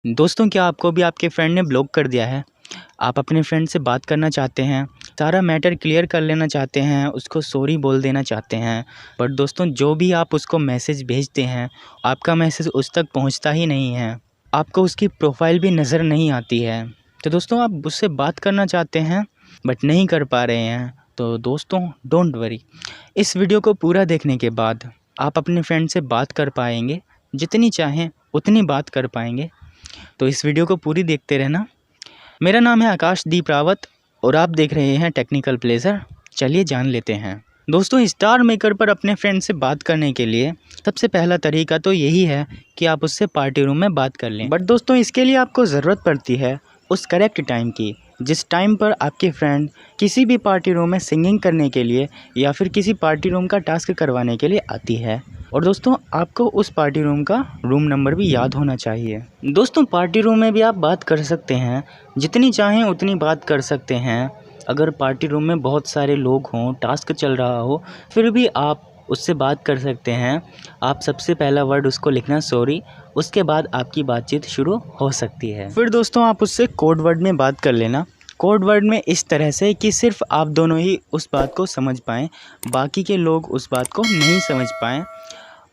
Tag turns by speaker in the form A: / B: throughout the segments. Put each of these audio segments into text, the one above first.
A: दोस्तों, क्या आपको भी आपके फ्रेंड ने ब्लॉक कर दिया है? आप अपने फ्रेंड से बात करना चाहते हैं, सारा मैटर क्लियर कर लेना चाहते हैं, उसको सॉरी बोल देना चाहते हैं, बट दोस्तों जो भी आप उसको मैसेज भेजते हैं, आपका मैसेज उस तक पहुंचता ही नहीं है। आपको उसकी प्रोफाइल भी नज़र नहीं आती है। तो दोस्तों आप उससे बात करना चाहते हैं बट नहीं कर पा रहे हैं। तो दोस्तों डोंट वरी, इस वीडियो को पूरा देखने के बाद आप अपने फ्रेंड से बात कर पाएंगे, जितनी चाहें उतनी बात कर पाएंगे। तो इस वीडियो को पूरी देखते रहना। मेरा नाम है आकाशदीप रावत और आप देख रहे हैं टेक्निकल प्लेजर। चलिए जान लेते हैं। दोस्तों, स्टार मेकर पर अपने फ्रेंड से बात करने के लिए सबसे पहला तरीका तो यही है कि आप उससे पार्टी रूम में बात कर लें। बट दोस्तों इसके लिए आपको ज़रूरत पड़ती है उस करेक्ट टाइम की, जिस टाइम पर आपके फ्रेंड किसी भी पार्टी रूम में सिंगिंग करने के लिए या फिर किसी पार्टी रूम का टास्क करवाने के लिए आती है। और दोस्तों आपको उस पार्टी रूम का रूम नंबर भी याद होना चाहिए। दोस्तों पार्टी रूम में भी आप बात कर सकते हैं, जितनी चाहें उतनी बात कर सकते हैं। अगर पार्टी रूम में बहुत सारे लोग हों, टास्क चल रहा हो, फिर भी आप उससे बात कर सकते हैं। आप सबसे पहला वर्ड उसको लिखना सॉरी, उसके बाद आपकी बातचीत शुरू हो सकती है। फिर दोस्तों आप उससे कोड वर्ड में बात कर लेना। कोड वर्ड में इस तरह से कि सिर्फ आप दोनों ही उस बात को समझ पाएँ, बाकी के लोग उस बात को नहीं समझ पाएँ।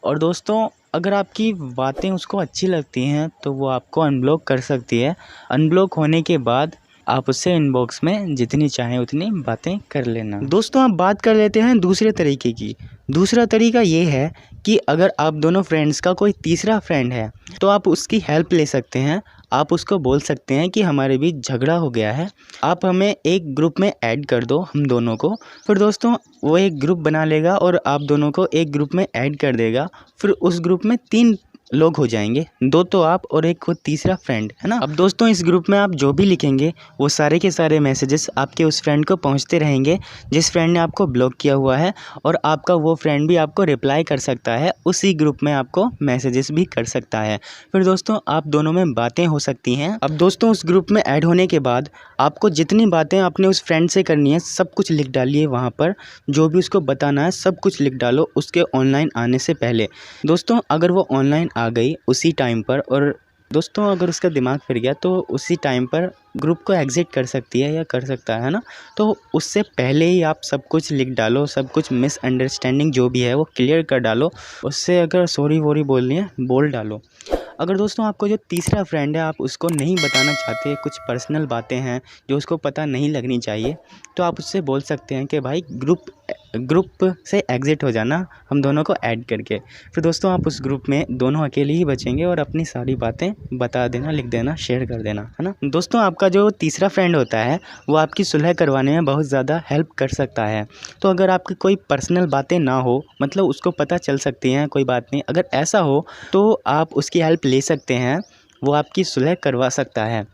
A: और दोस्तों अगर आपकी बातें उसको अच्छी लगती हैं तो वो आपको अनब्लॉक कर सकती है। अनब्लॉक होने के बाद आप उससे इनबॉक्स में जितनी चाहें उतनी बातें कर लेना। दोस्तों आप बात कर लेते हैं दूसरे तरीके की। दूसरा तरीका ये है कि अगर आप दोनों फ्रेंड्स का कोई तीसरा फ्रेंड है तो आप उसकी हेल्प ले सकते हैं। आप उसको बोल सकते हैं कि हमारे बीच झगड़ा हो गया है, आप हमें एक ग्रुप में ऐड कर दो हम दोनों को। फिर दोस्तों वो एक ग्रुप बना लेगा और आप दोनों को एक ग्रुप में ऐड कर देगा। फिर उस ग्रुप में 3 लोग हो जाएंगे, 2 तो आप और एक खुद तीसरा फ्रेंड, है ना। अब दोस्तों इस ग्रुप में आप जो भी लिखेंगे वो सारे के सारे मैसेजेस आपके उस फ्रेंड को पहुंचते रहेंगे जिस फ्रेंड ने आपको ब्लॉक किया हुआ है। और आपका वो फ्रेंड भी आपको रिप्लाई कर सकता है, उसी ग्रुप में आपको मैसेजेस भी कर सकता है। फिर दोस्तों आप दोनों में बातें हो सकती हैं। अब दोस्तों उस ग्रुप में ऐड होने के बाद आपको जितनी बातें अपने उस फ्रेंड से करनी है सब कुछ लिख डालिए वहाँ पर। जो भी उसको बताना है सब कुछ लिख डालो उसके ऑनलाइन आने से पहले। दोस्तों अगर वो ऑनलाइन आ गई उसी टाइम पर, और दोस्तों अगर उसका दिमाग फिर गया तो उसी टाइम पर ग्रुप को एग्ज़िट कर सकती है या कर सकता है ना। तो उससे पहले ही आप सब कुछ लिख डालो, सब कुछ मिसअंडरस्टैंडिंग जो भी है वो क्लियर कर डालो। उससे अगर सॉरी वोरी बोलनी है बोल डालो। अगर दोस्तों आपको जो तीसरा फ्रेंड है आप उसको नहीं बताना चाहते, कुछ पर्सनल बातें हैं जो उसको पता नहीं लगनी चाहिए, तो आप उससे बोल सकते हैं कि भाई ग्रुप से एग्ज़िट हो जाना हम दोनों को ऐड करके। फिर दोस्तों आप उस ग्रुप में दोनों अकेले ही बचेंगे और अपनी सारी बातें बता देना, लिख देना, शेयर कर देना, है ना। दोस्तों आपका जो तीसरा फ्रेंड होता है वो आपकी सुलह करवाने में बहुत ज़्यादा हेल्प कर सकता है। तो अगर आपकी कोई पर्सनल बातें ना हो, मतलब उसको पता चल सकती हैं, कोई बात नहीं, अगर ऐसा हो तो आप उसकी हेल्प ले सकते हैं, वो आपकी सुलह करवा सकता है।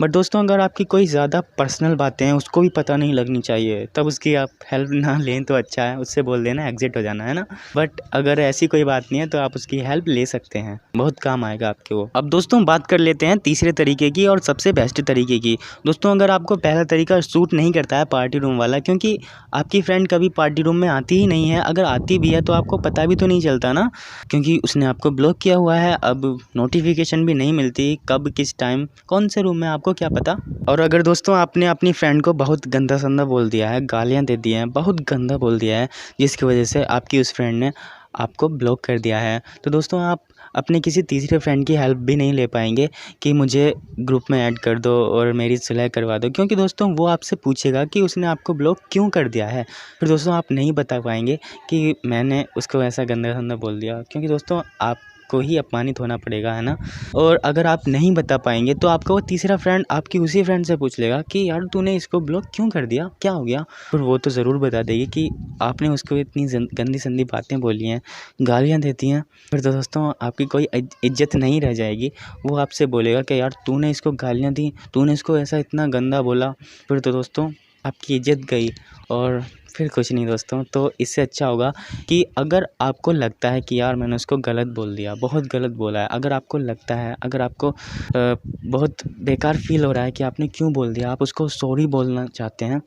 A: बट दोस्तों अगर आपकी कोई ज़्यादा पर्सनल बातें हैं उसको भी पता नहीं लगनी चाहिए, तब उसकी आप हेल्प ना लें तो अच्छा है, उससे बोल देना एग्ज़िट हो जाना, है ना। बट अगर ऐसी कोई बात नहीं है तो आप उसकी हेल्प ले सकते हैं, बहुत काम आएगा आपके वो। अब दोस्तों बात कर लेते हैं तीसरे तरीके की और सबसे बेस्ट तरीके की। दोस्तों अगर आपको पहला तरीका सूट नहीं करता है पार्टी रूम वाला, क्योंकि आपकी फ्रेंड कभी पार्टी रूम में आती ही नहीं है, अगर आती भी है तो आपको पता भी तो नहीं चलता ना, क्योंकि उसने आपको ब्लॉक किया हुआ है। अब नोटिफिकेशन भी नहीं मिलती कब किस टाइम कौन से रूम में, आपको क्या पता। और अगर दोस्तों आपने अपनी फ्रेंड को बहुत गंदा संदा बोल दिया है, गालियां दे दी हैं, बहुत गंदा बोल दिया है, जिसकी वजह से आपकी उस फ्रेंड ने आपको ब्लॉक कर दिया है, तो दोस्तों आप अपने किसी तीसरे फ्रेंड की हेल्प भी नहीं ले पाएंगे कि मुझे ग्रुप में ऐड कर दो और मेरी सुलह करवा दो, क्योंकि दोस्तों वो आपसे पूछेगा कि उसने आपको ब्लॉक क्यों कर दिया है। फिर दोस्तों आप नहीं बता पाएंगे कि मैंने उसको ऐसा गंदा संदा बोल दिया, क्योंकि दोस्तों आपको ही अपमानित होना पड़ेगा, है ना। और अगर आप नहीं बता पाएंगे तो आपका वो तीसरा फ्रेंड आपकी उसी फ्रेंड से पूछ लेगा कि यार तूने इसको ब्लॉक क्यों कर दिया, क्या हो गया। फिर वो तो ज़रूर बता देगी कि आपने उसको इतनी गंदी संदी बातें बोली हैं, गालियाँ देती हैं। फिर तो दोस्तों आपकी कोई इज्जत नहीं रह जाएगी। वो आपसे बोलेगा कि यार तूने इसको गालियाँ दी, तूने इसको ऐसा इतना गंदा बोला। फिर तो दोस्तों आपकी इज्जत गई और फिर कुछ नहीं दोस्तों। तो इससे अच्छा होगा कि अगर आपको लगता है कि यार मैंने उसको गलत बोल दिया, बहुत गलत बोला है, अगर आपको लगता है, अगर आपको बहुत बेकार फ़ील हो रहा है कि आपने क्यों बोल दिया, आप उसको सॉरी बोलना चाहते हैं,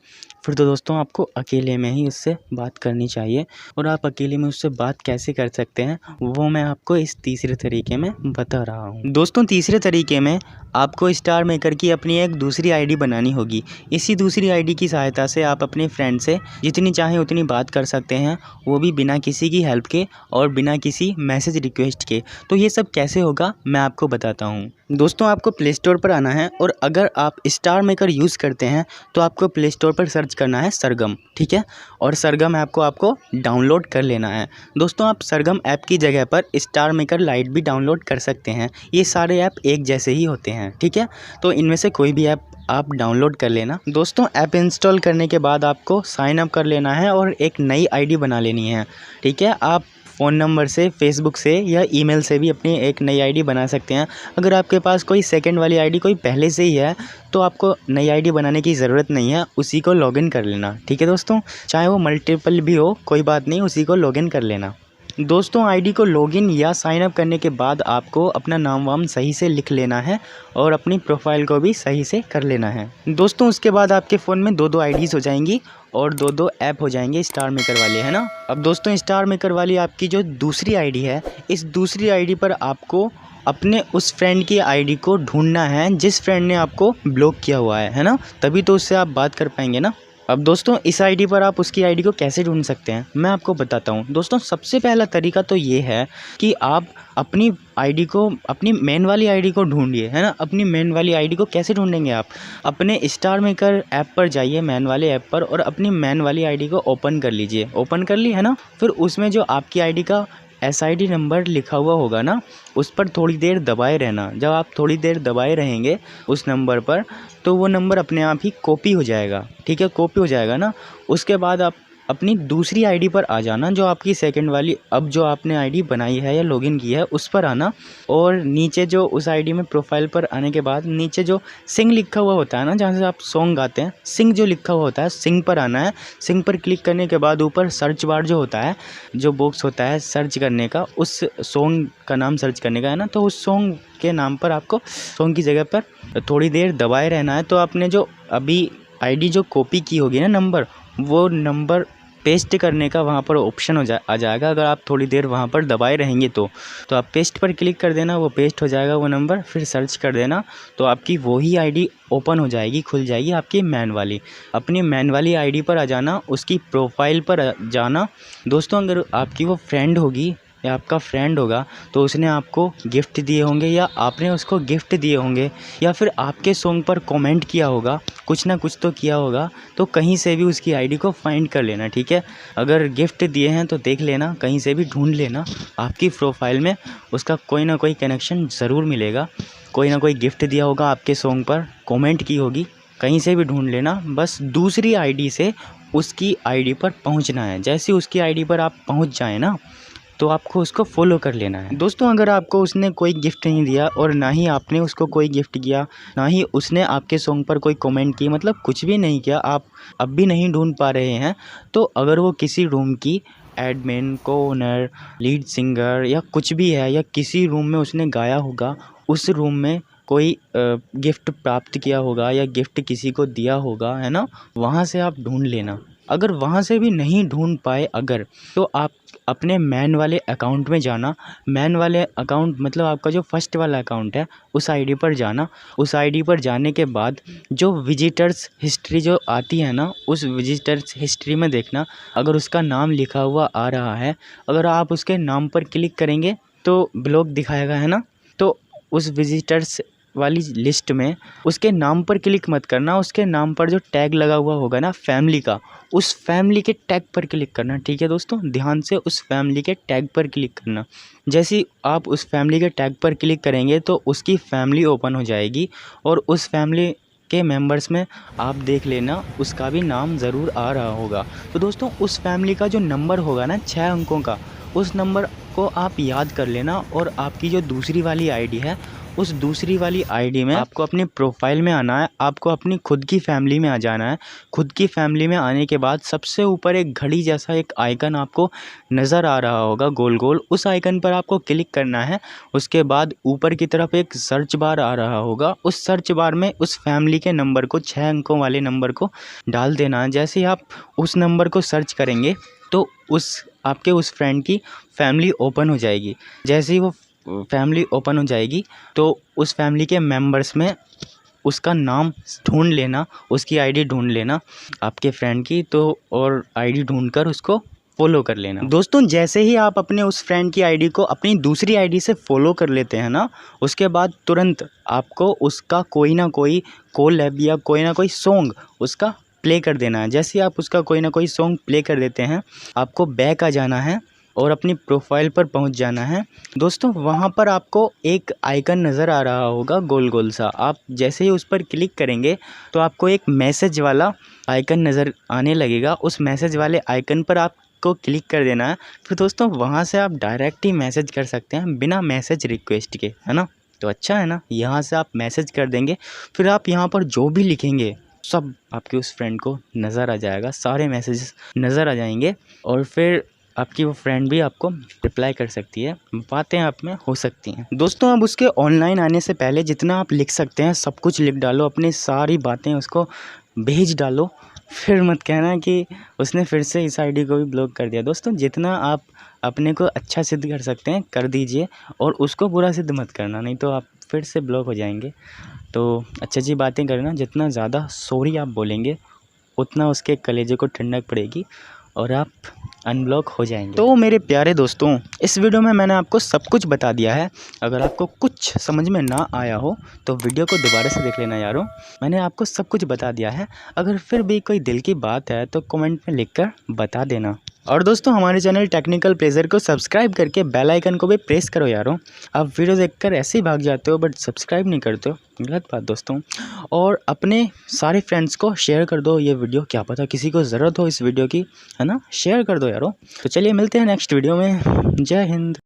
A: फिर तो दोस्तों आपको अकेले में ही उससे बात करनी चाहिए। और आप अकेले में उससे बात कैसे कर सकते हैं वो मैं आपको इस तीसरे तरीके में बता रहा हूँ। दोस्तों तीसरे तरीके में आपको स्टार मेकर की अपनी एक दूसरी आईडी बनानी होगी। इसी दूसरी आईडी की सहायता से आप अपने फ्रेंड से जितनी चाहें उतनी बात कर सकते हैं, वो भी बिना किसी की हेल्प के और बिना किसी मैसेज रिक्वेस्ट के। तो ये सब कैसे होगा मैं आपको बताता हूँ। दोस्तों आपको प्ले स्टोर पर आना है और अगर आप स्टार मेकर यूज़ करते हैं तो आपको प्ले स्टोर पर सर्च करना है सरगम, ठीक है। और सरगम ऐप को आपको डाउनलोड कर लेना है। दोस्तों आप सरगम ऐप की जगह पर स्टार मेकर लाइट भी डाउनलोड कर सकते हैं। ये सारे ऐप एक जैसे ही होते हैं, ठीक है। तो इनमें से कोई भी ऐप आप डाउनलोड कर लेना। दोस्तों ऐप इंस्टॉल करने के बाद आपको साइन अप कर लेना है और एक नई आईडी बना लेनी है, ठीक है। आप फ़ोन नंबर से, फेसबुक से या ईमेल से भी अपनी एक नई आईडी बना सकते हैं। अगर आपके पास कोई सेकंड वाली आईडी कोई पहले से ही है तो आपको नई आईडी बनाने की ज़रूरत नहीं है, उसी को लॉगिन कर लेना, ठीक है दोस्तों। चाहे वो मल्टीपल भी हो कोई बात नहीं, उसी को लॉगिन कर लेना। दोस्तों आईडी को लॉगिन या साइन अप करने के बाद आपको अपना नाम वाम सही से लिख लेना है और अपनी प्रोफाइल को भी सही से कर लेना है। दोस्तों उसके बाद आपके फ़ोन में दो आईडीज़ हो जाएंगी और दो ऐप हो जाएंगे स्टार मेकर वाले, है ना। अब दोस्तों स्टार मेकर वाली आपकी जो दूसरी आईडी है, इस दूसरी आईडी पर आपको अपने उस फ्रेंड की आईडी को ढूंढना है जिस फ्रेंड ने आपको ब्लॉक किया हुआ है ना, तभी तो उससे आप बात कर पाएंगे ना। अब दोस्तों इस आईडी पर आप उसकी आईडी को कैसे ढूंढ सकते हैं मैं आपको बताता हूं। दोस्तों सबसे पहला तरीका तो ये है कि आप अपनी आईडी को, अपनी मेन वाली आईडी को ढूंढिए, है ना। अपनी मेन वाली आईडी को कैसे ढूंढेंगे आप, अपने स्टार मेकर ऐप पर जाइए, मेन वाले ऐप पर, और अपनी मेन वाली आईडी को ओपन कर लीजिए। ओपन कर ली है ना। फिर उसमें जो आपकी आईडी का SID नंबर लिखा हुआ होगा ना, उस पर थोड़ी देर दबाए रहना। जब आप थोड़ी देर दबाए रहेंगे उस नंबर पर तो वो नंबर अपने आप ही कॉपी हो जाएगा, ठीक है। कॉपी हो जाएगा ना, उसके बाद आप अपनी दूसरी आईडी पर आ जाना, जो आपकी सेकंड वाली, अब जो आपने आईडी बनाई है या लॉगिन की है उस पर आना। और नीचे जो उस आईडी में प्रोफाइल पर आने के बाद नीचे जो सिंग लिखा हुआ होता है ना, जहाँ से आप सॉन्ग गाते हैं, सिंग जो लिखा हुआ होता है, सिंग पर आना है। सिंग पर क्लिक करने के बाद ऊपर सर्च बार जो होता है, जो बॉक्स होता है सर्च करने का, उस सॉन्ग का नाम सर्च करने का, है ना। तो उस सॉन्ग के नाम पर आपको सॉन्ग की जगह पर थोड़ी देर दबाए रहना है। तो आपने जो अभी आईडी जो कॉपी की होगी ना नंबर, वो नंबर पेस्ट करने का वहाँ पर ऑप्शन आ जाएगा। अगर आप थोड़ी देर वहाँ पर दबाए रहेंगे तो आप पेस्ट पर क्लिक कर देना, वो पेस्ट हो जाएगा वो नंबर। फिर सर्च कर देना तो आपकी वही आईडी ओपन हो जाएगी, खुल जाएगी आपकी मैन वाली। अपनी मैन वाली आईडी पर आ जाना, उसकी प्रोफाइल पर जाना। दोस्तों अगर आपकी वो फ्रेंड होगी या आपका फ्रेंड होगा तो उसने आपको गिफ्ट दिए होंगे या आपने उसको गिफ्ट दिए होंगे या फिर आपके सॉन्ग पर कमेंट किया होगा, कुछ ना कुछ तो किया होगा। तो कहीं से भी उसकी आईडी को फाइंड कर लेना, ठीक है। अगर गिफ्ट दिए हैं तो देख लेना, कहीं से भी ढूंढ लेना, आपकी प्रोफाइल में उसका कोई ना कोई कनेक्शन ज़रूर मिलेगा। कोई ना कोई गिफ्ट दिया होगा, आपके सॉन्ग पर कमेंट की होगी, कहीं से भी ढूंढ लेना। बस दूसरी आईडी से उसकी आईडी पर पहुंचना है। जैसे उसकी आईडी पर आप पहुंच जाएं ना, तो आपको उसको फॉलो कर लेना है। दोस्तों अगर आपको उसने कोई गिफ्ट नहीं दिया और ना ही आपने उसको कोई गिफ्ट किया, ना ही उसने आपके सॉन्ग पर कोई कमेंट की, मतलब कुछ भी नहीं किया, आप अब भी नहीं ढूंढ पा रहे हैं, तो अगर वो किसी रूम की एडमिन, को-ओनर, लीड सिंगर या कुछ भी है, या किसी रूम में उसने गाया होगा, उस रूम में कोई गिफ्ट प्राप्त किया होगा या गिफ्ट किसी को दिया होगा, है ना, वहाँ से आप ढूंढ लेना। अगर वहाँ से भी नहीं ढूंढ पाए अगर, तो आप अपने मैन वाले अकाउंट में जाना। मैन वाले अकाउंट मतलब आपका जो फर्स्ट वाला अकाउंट है, उस आईडी पर जाना। उस आईडी पर जाने के बाद जो विजिटर्स हिस्ट्री जो आती है ना, उस विजिटर्स हिस्ट्री में देखना, अगर उसका नाम लिखा हुआ आ रहा है, अगर आप उसके नाम पर क्लिक करेंगे तो ब्लॉग दिखाएगा, है ना। तो उस विजिटर्स वाली लिस्ट में उसके नाम पर क्लिक मत करना, उसके नाम पर जो टैग लगा हुआ होगा ना फैमिली का, उस फैमिली के टैग पर क्लिक करना, ठीक है दोस्तों। ध्यान से उस फैमिली के टैग पर क्लिक करना। जैसे आप उस फैमिली के टैग पर क्लिक करेंगे तो उसकी फैमिली ओपन हो जाएगी और उस फैमिली के मेंबर्स में आप देख लेना उसका भी नाम ज़रूर आ रहा होगा। तो दोस्तों उस फैमिली का जो नंबर होगा ना 6 अंकों का, उस नंबर को आप याद कर लेना और आपकी जो दूसरी वाली आईडी है उस दूसरी वाली आईडी में आपको अपने प्रोफाइल में आना है, आपको अपनी खुद की फैमिली में आ जाना है। खुद की फैमिली में आने के बाद सबसे ऊपर एक घड़ी जैसा एक आइकन आपको नज़र आ रहा होगा गोल गोल, उस आइकन पर आपको क्लिक करना है। उसके बाद ऊपर की तरफ एक सर्च बार आ रहा होगा, उस सर्च बार में उस फैमिली के नंबर को, 6 अंकों वाले नंबर को डाल देना है। जैसे ही आप उस नंबर को सर्च करेंगे तो आपके उस फ्रेंड की फैमिली ओपन हो जाएगी। जैसे ही वो फैमिली ओपन हो जाएगी तो उस फैमिली के मेंबर्स में उसका नाम ढूंढ लेना, उसकी आईडी ढूंढ लेना आपके फ्रेंड की, तो और आईडी ढूंढकर उसको फॉलो कर लेना। दोस्तों जैसे ही आप अपने उस फ्रेंड की आईडी को अपनी दूसरी आईडी से फॉलो कर लेते हैं ना, उसके बाद तुरंत आपको उसका कोई ना कोई कोलैब या कोई ना कोई सॉन्ग उसका प्ले कर देना है। जैसे ही आप उसका कोई ना कोई सॉन्ग प्ले कर देते हैं, आपको बैक आ जाना है और अपनी प्रोफाइल पर पहुंच जाना है। दोस्तों वहां पर आपको एक आइकन नज़र आ रहा होगा गोल गोल सा, आप जैसे ही उस पर क्लिक करेंगे तो आपको एक मैसेज वाला आइकन नज़र आने लगेगा। उस मैसेज वाले आइकन पर आपको क्लिक कर देना है। फिर दोस्तों वहां से आप डायरेक्ट ही मैसेज कर सकते हैं बिना मैसेज रिक्वेस्ट के, है ना। तो अच्छा है ना, यहाँ से आप मैसेज कर देंगे, फिर आप यहाँ पर जो भी लिखेंगे सब आपके उस फ्रेंड को नज़र आ जाएगा, सारे मैसेजेस नज़र आ जाएंगे और फिर आपकी वो फ्रेंड भी आपको रिप्लाई कर सकती है, बातें आप में हो सकती हैं। दोस्तों अब उसके ऑनलाइन आने से पहले जितना आप लिख सकते हैं सब कुछ लिख डालो, अपनी सारी बातें उसको भेज डालो। फिर मत कहना कि उसने फिर से इस आईडी को भी ब्लॉक कर दिया। दोस्तों जितना आप अपने को अच्छा सिद्ध कर सकते हैं कर दीजिए और उसको बुरा सिद्ध मत करना, नहीं तो आप फिर से ब्लॉक हो जाएंगे। तो अच्छी बातें करना, जितना ज़्यादा सॉरी आप बोलेंगे उतना उसके कलेजे को ठंडक पड़ेगी और आप अनब्लॉक हो जाएंगे। तो मेरे प्यारे दोस्तों इस वीडियो में मैंने आपको सब कुछ बता दिया है। अगर आपको कुछ समझ में ना आया हो तो वीडियो को दोबारा से देख लेना यारों, मैंने आपको सब कुछ बता दिया है। अगर फिर भी कोई दिल की बात है तो कमेंट में लिखकर बता देना। और दोस्तों हमारे चैनल टेक्निकल प्लेजर को सब्सक्राइब करके बेल आइकन को भी प्रेस करो यारों। आप वीडियो देखकर ऐसे ही भाग जाते हो बट सब्सक्राइब नहीं करते हो, गलत बात दोस्तों। और अपने सारे फ्रेंड्स को शेयर कर दो ये वीडियो, क्या पता किसी को ज़रूरत हो इस वीडियो की, है ना। शेयर कर दो यारों। तो चलिए मिलते हैं नेक्स्ट वीडियो में। जय हिंद।